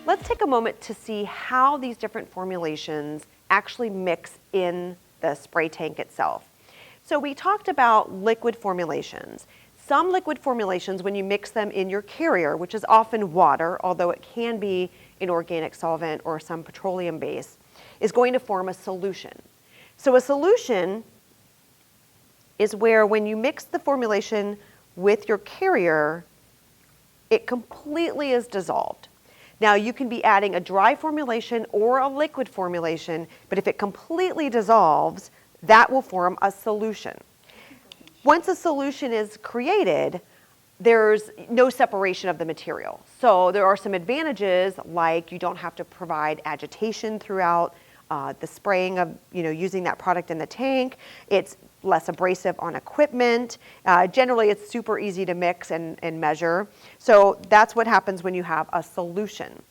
Let's take a moment to see how these different formulations actually mix in the spray tank itself. So we talked about liquid formulations. Some liquid formulations, when you mix them in your carrier, which is often water, although it can be an organic solvent or some petroleum base, is going to form a solution. So a solution is where when you mix the formulation with your carrier, it completely is dissolved. Now you can be adding a dry formulation or a liquid formulation, but if it completely dissolves, that will form a solution. Once a solution is created, there's no separation of the material. So there are some advantages, like you don't have to provide agitation throughout the spraying of, using that product in the tank. It's less abrasive on equipment. Generally, it's super easy to mix and measure. So that's what happens when you have a solution.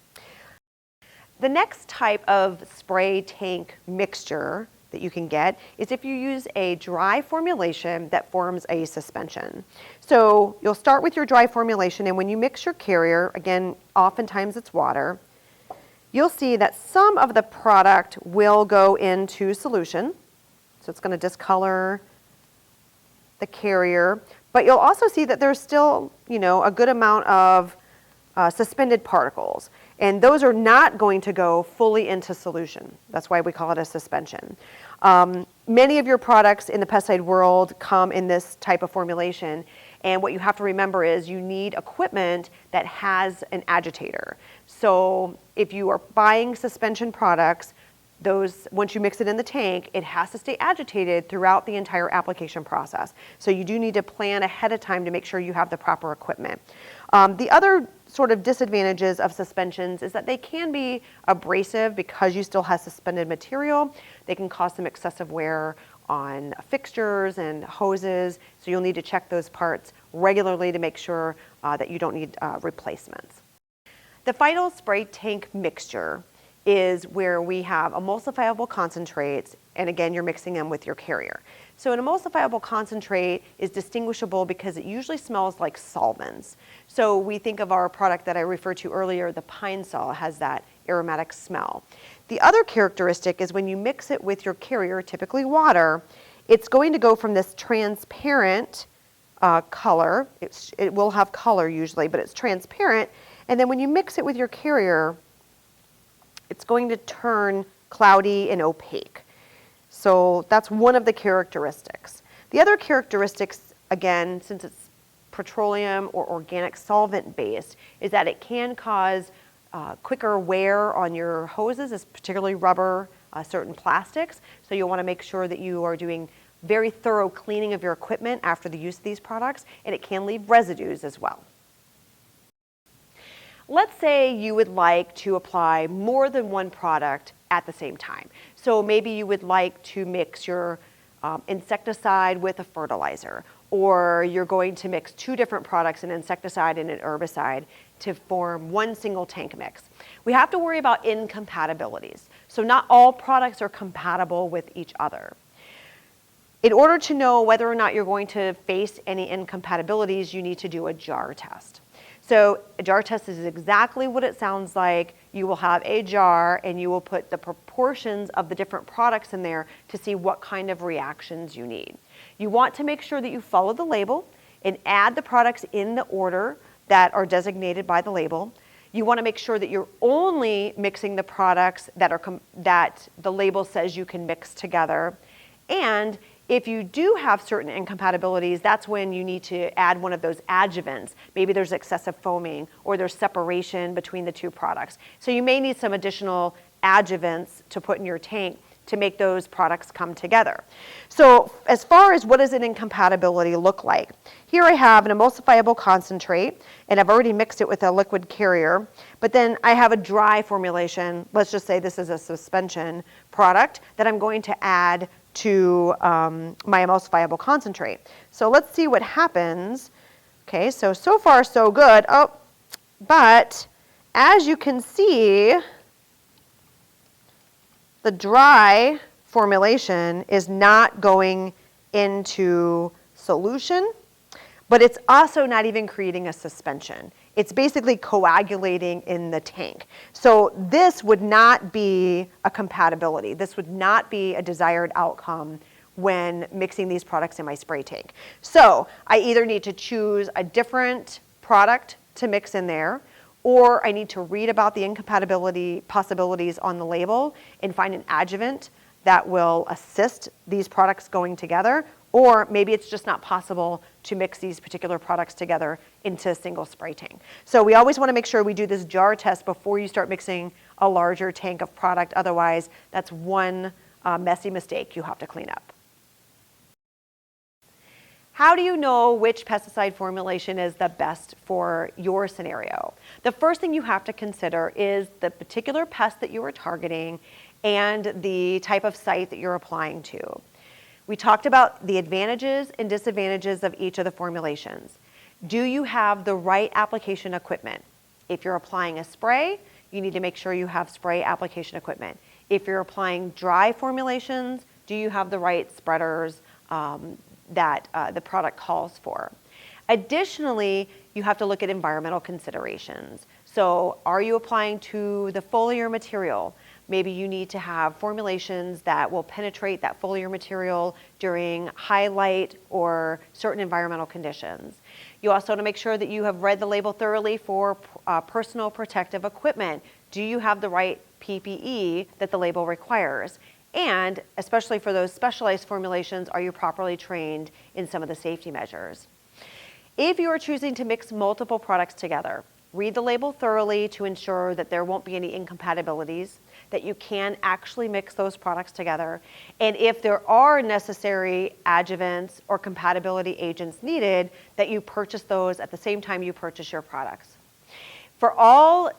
The next type of spray tank mixture that you can get is if you use a dry formulation that forms a suspension. So you'll start with your dry formulation, and when you mix your carrier, again, oftentimes it's water, you'll see that some of the product will go into solution. So it's going to discolor the carrier, but you'll also see that there's still, a good amount of suspended particles. And those are not going to go fully into solution. That's why we call it a suspension. Many of your products in the pesticide world come in this type of formulation. And what you have to remember is you need equipment that has an agitator. So if you are buying suspension products, once you mix it in the tank, it has to stay agitated throughout the entire application process. So you do need to plan ahead of time to make sure you have the proper equipment. The other sort of disadvantages of suspensions is that they can be abrasive because you still have suspended material. They can cause some excessive wear on fixtures and hoses, so you'll need to check those parts regularly to make sure that you don't need replacements. The final spray tank mixture is where we have emulsifiable concentrates, and again, you're mixing them with your carrier. So an emulsifiable concentrate is distinguishable because it usually smells like solvents. So we think of our product that I referred to earlier, the Pine Sol, has that aromatic smell. The other characteristic is when you mix it with your carrier, typically water, it's going to go from this transparent color. It will have color usually, but it's transparent. And then when you mix it with your carrier, it's going to turn cloudy and opaque. So that's one of the characteristics. The other characteristics, again, since it's petroleum or organic solvent based, is that it can cause quicker wear on your hoses, particularly rubber, certain plastics. So you'll want to make sure that you are doing very thorough cleaning of your equipment after the use of these products, and it can leave residues as well. Let's say you would like to apply more than one product at the same time. So maybe you would like to mix your insecticide with a fertilizer, or you're going to mix two different products, an insecticide and an herbicide, to form one single tank mix. We have to worry about incompatibilities. So not all products are compatible with each other. In order to know whether or not you're going to face any incompatibilities, you need to do a jar test. So a jar test is exactly what it sounds like. You will have a jar and you will put the proportions of the different products in there to see what kind of reactions you need. You want to make sure that you follow the label and add the products in the order that are designated by the label. You want to make sure that you're only mixing the products that the label says you can mix together. And if you do have certain incompatibilities, that's when you need to add one of those adjuvants. Maybe there's excessive foaming or there's separation between the two products. So you may need some additional adjuvants to put in your tank to make those products come together. So as far as what does an incompatibility look like? Here I have an emulsifiable concentrate, and I've already mixed it with a liquid carrier, but then I have a dry formulation. Let's just say this is a suspension product that I'm going to add to my emulsifiable concentrate. So let's see what happens. Okay, so far so good. Oh, but as you can see, the dry formulation is not going into solution, but it's also not even creating a suspension. It's basically coagulating in the tank. So this would not be a compatibility. This would not be a desired outcome when mixing these products in my spray tank. So I either need to choose a different product to mix in there, or I need to read about the incompatibility possibilities on the label and find an adjuvant that will assist these products going together, or maybe it's just not possible to mix these particular products together into a single spray tank. So we always want to make sure we do this jar test before you start mixing a larger tank of product. Otherwise, that's one messy mistake you have to clean up. How do you know which pesticide formulation is the best for your scenario? The first thing you have to consider is the particular pest that you are targeting and the type of site that you're applying to. We talked about the advantages and disadvantages of each of the formulations. Do you have the right application equipment? If you're applying a spray, you need to make sure you have spray application equipment. If you're applying dry formulations, do you have the right spreaders that the product calls for? Additionally, you have to look at environmental considerations. So are you applying to the foliar material? Maybe you need to have formulations that will penetrate that foliar material during high light or certain environmental conditions. You also want to make sure that you have read the label thoroughly for personal protective equipment. Do you have the right PPE that the label requires? And especially for those specialized formulations, are you properly trained in some of the safety measures? If you are choosing to mix multiple products together, read the label thoroughly to ensure that there won't be any incompatibilities, that you can actually mix those products together. And if there are necessary adjuvants or compatibility agents needed, that you purchase those at the same time you purchase your products. For all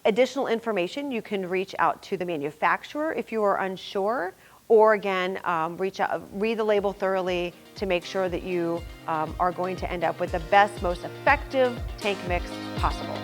additional information, you can reach out to the manufacturer if you are unsure, or again, read the label thoroughly to make sure that you are going to end up with the best, most effective tank mix possible.